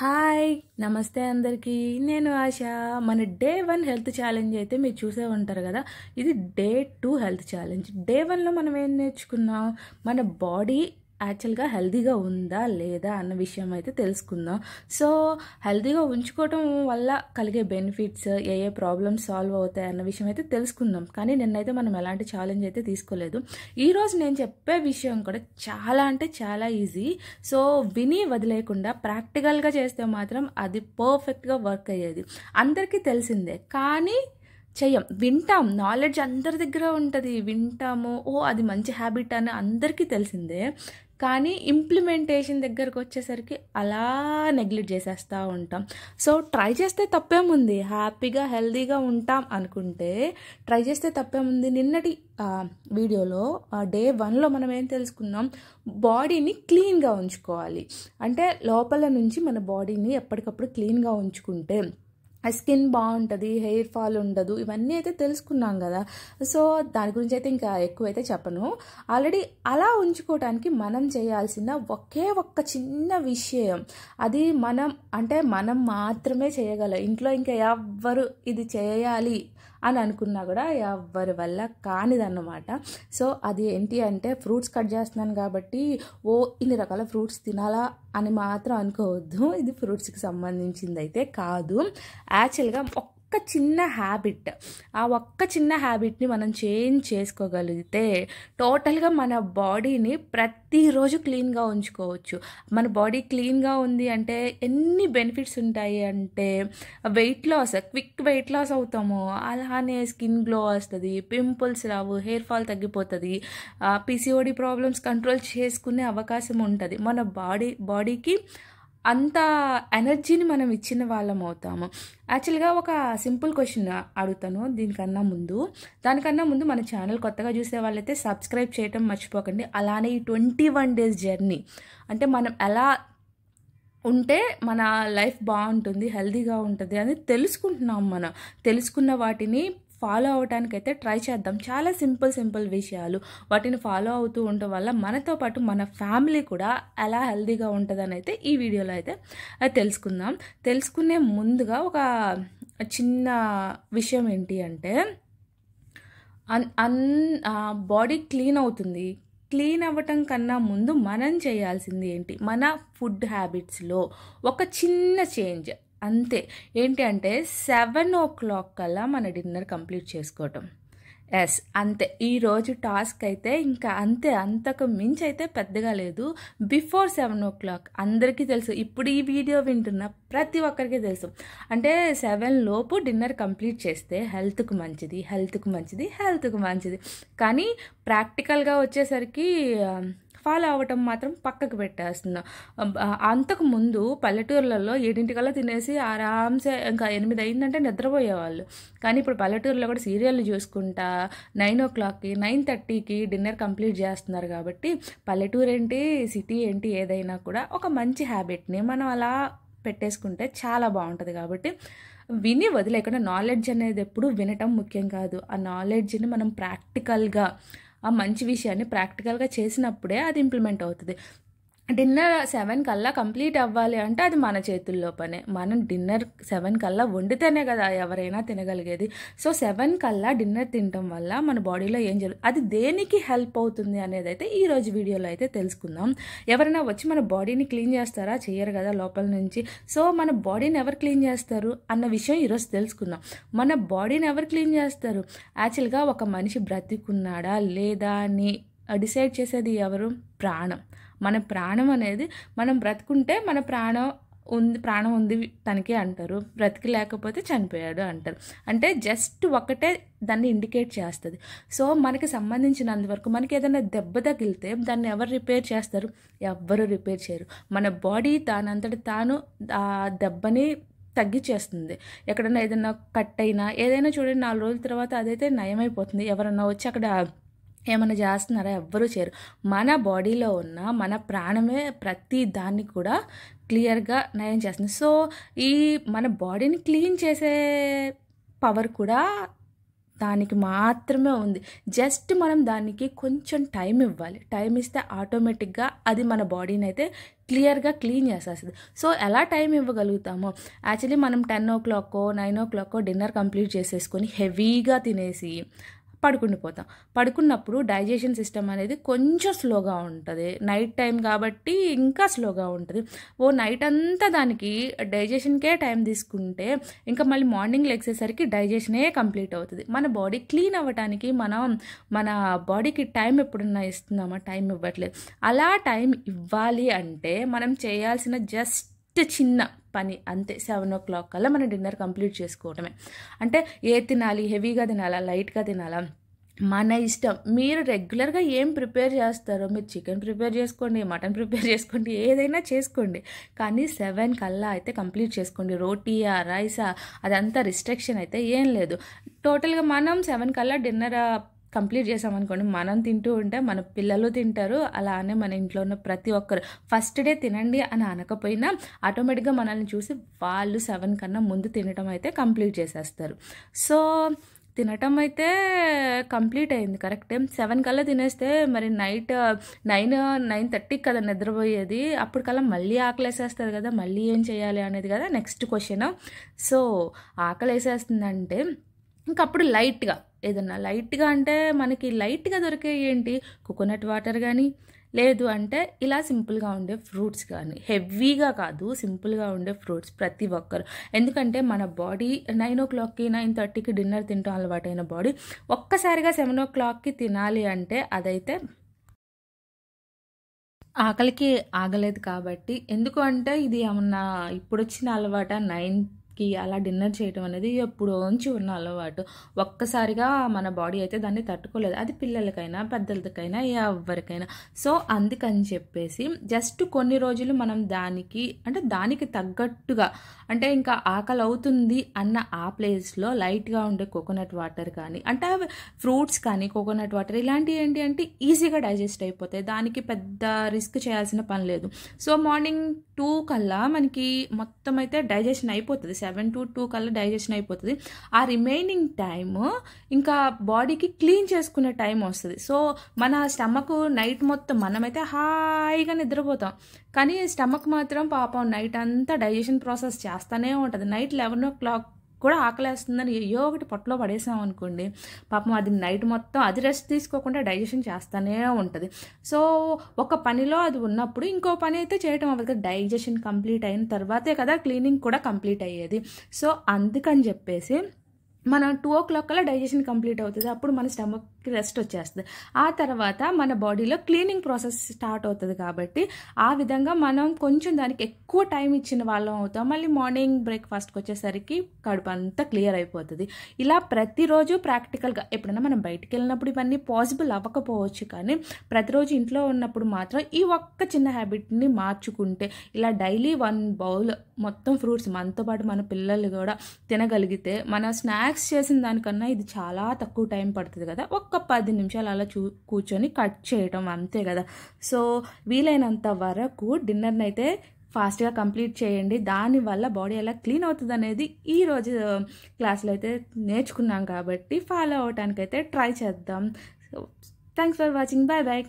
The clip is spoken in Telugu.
హాయ్ నమస్తే అందరికీ. నేను ఆశ. మన డే 1 హెల్త్ ఛాలెంజ్ అయితే మీరు చూసే ఉంటారు కదా. ఇది డే 2 హెల్త్ ఛాలెంజ్. డే 1లో మనం ఏం నేర్చుకున్నాం? మన బాడీ యాక్చువల్గా హెల్తీగా ఉందా లేదా అన్న విషయం అయితే తెలుసుకుందాం. సో హెల్తీగా ఉంచుకోవటం వల్ల కలిగే బెనిఫిట్స్, ఏ ప్రాబ్లమ్స్ సాల్వ్ అవుతాయి అన్న విషయం అయితే తెలుసుకుందాం. కానీ నిన్నైతే మనం ఎలాంటి ఛాలెంజ్ అయితే తీసుకోలేదు. ఈరోజు నేను చెప్పే విషయం కూడా చాలా అంటే చాలా ఈజీ. సో విని వదిలేకుండా ప్రాక్టికల్గా చేస్తే మాత్రం అది పర్ఫెక్ట్గా వర్క్ అయ్యేది. అందరికీ తెలిసిందే, కానీ చెయ్యం. వింటాం, నాలెడ్జ్ అందరి దగ్గర ఉంటుంది, వింటాము, అది మంచి హ్యాబిట్ అని అందరికీ తెలిసిందే. కానీ ఇంప్లిమెంటేషన్ దగ్గరకు వచ్చేసరికి అలా నెగ్లెక్ట్ చేసేస్తూ ఉంటాం. సో ట్రై చేస్తే తప్పేముంది, హ్యాపీగా హెల్తీగా ఉంటాం అనుకుంటే ట్రై చేస్తే తప్పేముంది. నిన్నటి వీడియోలో డే 1లో మనం ఏం తెలుసుకున్నాం? బాడీని క్లీన్గా ఉంచుకోవాలి అంటే లోపల నుంచి మన బాడీని ఎప్పటికప్పుడు క్లీన్గా ఉంచుకుంటే స్కిన్ బాగుంటుంది, హెయిర్ ఫాల్ ఉండదు, ఇవన్నీ అయితే తెలుసుకున్నాం కదా. సో దాని గురించి అయితే ఇంకా ఎక్కువైతే చెప్పను. ఆల్రెడీ అలా ఉంచుకోవడానికి మనం చేయాల్సిన ఒక్క చిన్న విషయం, అది మనం మాత్రమే చేయగలం. ఇంట్లో ఇంకా ఎవ్వరు ఇది చేయాలి అని అనుకున్నా కూడా ఎవరి వల్ల కానిదన్నమాట. సో అది ఏంటి అంటే, ఫ్రూట్స్ కట్ చేస్తున్నాను కాబట్టి ఇన్ని రకాల ఫ్రూట్స్ తినాలా అని మాత్రం అనుకోవద్దు. ఇది ఫ్రూట్స్కి సంబంధించింది అయితే కాదు. యాక్చువల్గా ఒక్క చిన్న హ్యాబిట్, ఒక్క చిన్న హ్యాబిట్ని మనం చేంజ్ చేసుకోగలిగితే టోటల్గా మన బాడీని ప్రతిరోజు క్లీన్గా ఉంచుకోవచ్చు. మన బాడీ క్లీన్గా ఉంది అంటే ఎన్ని బెనిఫిట్స్ ఉంటాయి అంటే, క్విక్ వెయిట్ లాస్ అవుతాము, అలానే స్కిన్ గ్లో వస్తుంది, పింపుల్స్ రావు, హెయిర్ ఫాల్ తగ్గిపోతుంది, పిసిఓడి ప్రాబ్లమ్స్ కంట్రోల్ చేసుకునే అవకాశం ఉంటుంది. మన బాడీకి అంత ఎనర్జీని మనం ఇచ్చిన వాళ్ళం అవుతాము. యాక్చువల్గా ఒక సింపుల్ క్వశ్చన్ అడుగుతాను దానికన్నా ముందు మన ఛానల్ కొత్తగా చూసే వాళ్ళైతే సబ్స్క్రైబ్ చేయటం మర్చిపోకండి. అలానే ఈ 21 days జర్నీ అంటే మనం ఎలా ఉంటే మన లైఫ్ బాగుంటుంది, హెల్తీగా ఉంటుంది అని తెలుసుకుంటున్నాం. మనం తెలుసుకున్న వాటిని ఫాలో అవడానికైతే ట్రై చేద్దాం. చాలా సింపుల్ విషయాలు, వాటిని ఫాలో అవుతూ ఉండటం వల్ల మనతో పాటు మన ఫ్యామిలీ కూడా ఎలా హెల్తీగా ఉంటుందని అయితే ఈ వీడియోలో అయితే తెలుసుకుందాం. తెలుసుకునే ముందుగా ఒక చిన్న విషయం ఏంటి అంటే, బాడీ క్లీన్ అవుతుంది. క్లీన్ అవ్వటం కన్నా ముందు మనం చేయాల్సింది ఏంటి? మన ఫుడ్ హ్యాబిట్స్లో ఒక చిన్న చేంజ్ అంతే. ఏంటి అంటే 7 o'clock కల్లా మన డిన్నర్ కంప్లీట్ చేసుకోవటం. అంతే. ఈరోజు టాస్క్ అయితే ఇంకా అంతే, అంతకు మించి అయితే పెద్దగా లేదు. బిఫోర్ 7 o'clock అందరికీ తెలుసు, ఇప్పుడు ఈ వీడియో వింటున్న ప్రతి ఒక్కరికి తెలుసు. అంటే 7 లోపు డిన్నర్ కంప్లీట్ చేస్తే హెల్త్కు మంచిది. కానీ ప్రాక్టికల్గా వచ్చేసరికి ఫాలో అవ్వటం మాత్రం పక్కకు పెట్టేస్తున్నాం. అంతకుముందు పల్లెటూర్లలో 7 తినేసి ఆరామ్సే ఇంకా 8 అయిందంటే నిద్రపోయేవాళ్ళు. కానీ ఇప్పుడు పల్లెటూరులో కూడా సీరియళ్ళు చూసుకుంటా 9 o'clockకి 9:30కి డిన్నర్ కంప్లీట్ చేస్తున్నారు. కాబట్టి పల్లెటూరు ఏంటి, సిటీ ఏంటి, ఏదైనా కూడా ఒక మంచి హ్యాబిట్ని మనం అలా పెట్టేసుకుంటే చాలా బాగుంటుంది. కాబట్టి విని వదిలేకుండా, నాలెడ్జ్ అనేది ఎప్పుడు వినటం ముఖ్యం కాదు, ఆ నాలెడ్జ్ని మనం ప్రాక్టికల్గా, ఆ మంచి విషయాన్ని ప్రాక్టికల్గా చేసినప్పుడే అది ఇంప్లిమెంట్ అవుతుంది. డిన్నర్ 7 కల్లా కంప్లీట్ అవ్వాలి అంటే అది మన చేతుల్లో పనే. మనం డిన్నర్ 7 కల్లా వండితేనే కదా ఎవరైనా తినగలిగేది. సో 7 కల్లా డిన్నర్ తినటం వల్ల మన బాడీలో ఏం జరుగుతుంది, అది దేనికి హెల్ప్ అవుతుంది అనేది అయితే ఈరోజు వీడియోలో అయితే తెలుసుకుందాం. ఎవరైనా వచ్చి మన బాడీని క్లీన్ చేస్తారా? చేయరు కదా లోపల నుంచి. సో మన బాడీని ఎవరు క్లీన్ చేస్తారు అన్న విషయం ఈరోజు తెలుసుకుందాం. మన బాడీని ఎవరు క్లీన్ చేస్తారు? యాక్చువల్గా ఒక మనిషి బ్రతికున్నాడా లేదా అని డిసైడ్ చేసేది ఎవరు? ప్రాణం. మన ప్రాణం అనేది, మనం బ్రతుకుంటే మన ప్రాణం ఉంది తనకి అంటారు, బ్రతికి లేకపోతే చనిపోయాడు అంటారు. అంటే జస్ట్ ఒకటే దాన్ని ఇండికేట్ చేస్తుంది. సో మనకి సంబంధించినంతవరకు మనకి ఏదైనా దెబ్బ తగిలితే దాన్ని ఎవరు రిపేర్ చేస్తారు? ఎవ్వరు రిపేర్ చేయరు. మన బాడీ తానంతటి తాను ఆ దెబ్బని తగ్గించేస్తుంది. ఎక్కడైనా ఏదైనా కట్ అయినా ఏదైనా చూడండి, 4 రోజుల తర్వాత అదైతే నయమైపోతుంది. ఎవరన్నా వచ్చి అక్కడ ఏమైనా చేస్తున్నారా? ఎవ్వరూ చేయరు. మన బాడీలో ఉన్న మన ప్రాణమే ప్రతి దాన్ని కూడా క్లియర్గా నయం చేస్తుంది. సో ఈ మన బాడీని క్లీన్ చేసే పవర్ కూడా దానికి మాత్రమే ఉంది. జస్ట్ మనం దానికి కొంచెం టైం ఇవ్వాలి. టైం ఇస్తే ఆటోమేటిక్గా అది మన బాడీని అయితే క్లియర్గా క్లీన్ చేసేస్తుంది. సో ఎలా టైం ఇవ్వగలుగుతామో, యాక్చువల్లీ మనం 10 o'clock 9 o'clock డిన్నర్ కంప్లీట్ చేసేసుకొని హెవీగా తినేసి పడుకుండిపోతాం. పడుకున్నప్పుడు డైజెషన్ సిస్టమ్ అనేది కొంచెం స్లోగా ఉంటుంది. నైట్ టైం కాబట్టి ఇంకా స్లోగా ఉంటుంది. నైట్ అంతా దానికి డైజెషన్కే టైం తీసుకుంటే ఇంకా మళ్ళీ మార్నింగ్ లెగ్సేసరికి డైజెషనే కంప్లీట్ అవుతుంది. మన బాడీ క్లీన్ అవ్వడానికి మన బాడీకి టైం ఎప్పుడన్నా ఇస్తున్నామా? టైం ఇవ్వట్లేదు. అలా టైం ఇవ్వాలి అంటే మనం చేయాల్సిన జస్ట్ చిన్న పని అంతే. 7 o'clock కల్లా మన డిన్నర్ కంప్లీట్ చేసుకోవటమే. అంటే తినాలి, హెవీగా తినాలా, లైట్గా తినాలా, మన ఇష్టం. మీరు రెగ్యులర్గా ఏం ప్రిపేర్ చేస్తారో, మీరు చికెన్ ప్రిపేర్ చేసుకోండి, మటన్ ప్రిపేర్ చేసుకోండి, ఏదైనా చేసుకోండి, కానీ 7 కల్లా అయితే కంప్లీట్ చేసుకోండి. రోటీయా, రైసా, అదంతా రిస్ట్రిక్షన్ అయితే ఏం లేదు. టోటల్గా మనం 7 కల్లా డిన్నర్ కంప్లీట్ చేసామనుకోండి, మనం తింటూ ఉంటే మన పిల్లలు తింటారు. అలానే మన ఇంట్లో ఉన్న ప్రతి ఒక్కరు ఫస్ట్ డే తినండి అని అనకపోయినా ఆటోమేటిక్గా మనల్ని చూసి వాళ్ళు 7 కన్నా ముందు తినటం అయితే కంప్లీట్ చేసేస్తారు. సో తినటం అయితే కంప్లీట్ అయింది కరెక్టే. 7 కల్లా తినేస్తే మరి నైట్ 9-9:30 కదా నిద్రపోయేది. అప్పటికల్లా మళ్ళీ ఆకలి వేసేస్తుంది కదా, మళ్ళీ ఏం చేయాలి అనేది కదా నెక్స్ట్ క్వశ్చన్. సో ఆకలి వేసేస్తుందంటే ఇంకప్పుడు లైట్గా అంటే మనకి లైట్గా దొరికే ఏంటి, కోకోనట్ వాటర్ కానీ, లేదు అంటే ఇలా సింపుల్గా ఉండే ఫ్రూట్స్ కానీ, హెవీగా కాదు సింపుల్గా ఉండే ఫ్రూట్స్ ప్రతి ఒక్కరు. ఎందుకంటే మన బాడీ 9 o'clock 9:30 డిన్నర్ తింటాం అలవాటైన బాడీ ఒక్కసారిగా 7 o'clock తినాలి అంటే అదైతే ఆకలికి ఆగలేదు. కాబట్టి ఎందుకు అంటే ఇది ఏమన్నా ఇప్పుడు వచ్చిన అలవాట 9కి అలా డిన్నర్ చేయటం అనేది ఎప్పుడోంచి ఉన్న అలవాటు. ఒక్కసారిగా మన బాడీ అయితే దాన్ని తట్టుకోలేదు. అది పిల్లలకైనా పెద్దలకైనా ఎవరికైనా. సో అందుకని చెప్పేసి జస్ట్ కొన్ని రోజులు మనం దానికి తగ్గట్టుగా, అంటే ఇంకా ఆకలి అవుతుంది అన్న ఆ ప్లేస్లో లైట్గా ఉండే కోకోనట్ వాటర్ కానీ, అంటే ఫ్రూట్స్ కానీ, కోకోనట్ వాటర్ ఇలాంటివి ఏంటి అంటే ఈజీగా డైజెస్ట్ అయిపోతాయి. దానికి పెద్ద రిస్క్ చేయాల్సిన పని లేదు. సో మార్నింగ్ 2 కల్లా మనకి మొత్తం అయితే డైజెషన్ అయిపోతుంది. 7 to 2 కల్లా డైజెషన్ అయిపోతుంది. ఆ రిమైనింగ్ టైము ఇంకా బాడీకి క్లీన్ చేసుకునే టైం వస్తుంది. సో మన స్టమక్ నైట్ మొత్తం మనమైతే హాయిగా నిద్రపోతాం, కానీ స్టమక్ మాత్రం పాపం నైట్ అంతా డైజెషన్ ప్రాసెస్ చేస్తూనే ఉంటుంది. నైట్ 11 o'clock కూడా ఆకలేస్తుందని ఏయో ఒకటి పొట్టలో పడేసాం అనుకోండి, పాపం అది నైట్ మొత్తం అది రెస్ట్ తీసుకోకుండా డైజెషన్ చేస్తూనే ఉంటుంది. సో ఒక పనిలో అది ఉన్నప్పుడు ఇంకో పని అయితే చేయటం అవ్వదు కదా. డైజెషన్ కంప్లీట్ అయిన తర్వాతే కదా క్లీనింగ్ కూడా కంప్లీట్ అయ్యేది. సో అందుకని చెప్పేసి మనం 2 o'clock కల్లా డైజెషన్ కంప్లీట్ అవుతుంది. అప్పుడు మన స్టమక్కి రెస్ట్ వచ్చేస్తుంది. ఆ తర్వాత మన బాడీలో క్లీనింగ్ ప్రాసెస్ స్టార్ట్ అవుతుంది. కాబట్టి ఆ విధంగా మనం కొంచెం దానికి ఎక్కువ టైం ఇచ్చిన వాళ్ళం అవుతాం. మళ్ళీ మార్నింగ్ బ్రేక్ఫాస్ట్కి వచ్చేసరికి కడుపు అంతా క్లియర్ అయిపోతుంది. ఇలా ప్రతిరోజు ప్రాక్టికల్గా ఎప్పుడైనా మనం బయటికి వెళ్ళినప్పుడు ఇవన్నీ పాసిబుల్ అవ్వకపోవచ్చు, కానీ ప్రతిరోజు ఇంట్లో ఉన్నప్పుడు మాత్రం ఈ ఒక్క చిన్న హ్యాబిట్ని మార్చుకుంటే, ఇలా డైలీ 1 bowl మొత్తం ఫ్రూట్స్ మనతో పాటు మన పిల్లలు కూడా తినగలిగితే, మన స్నాక్స్ చేసిన దానికన్నా ఇది చాలా తక్కువ టైం పడుతుంది కదా. ఒక్క 10 నిమిషాలు అలా కూర్చొని కట్ చేయటం అంతే కదా. సో వీలైనంత వరకు డిన్నర్ని అయితే ఫాస్ట్గా కంప్లీట్ చేయండి. దానివల్ల బాడీ ఎలా క్లీన్ అవుతుంది అనేది ఈరోజు క్లాస్లో అయితే నేర్చుకున్నాం. కాబట్టి ఫాలో అవటానికైతే ట్రై చేద్దాం. So thanks for watching. Bye bye.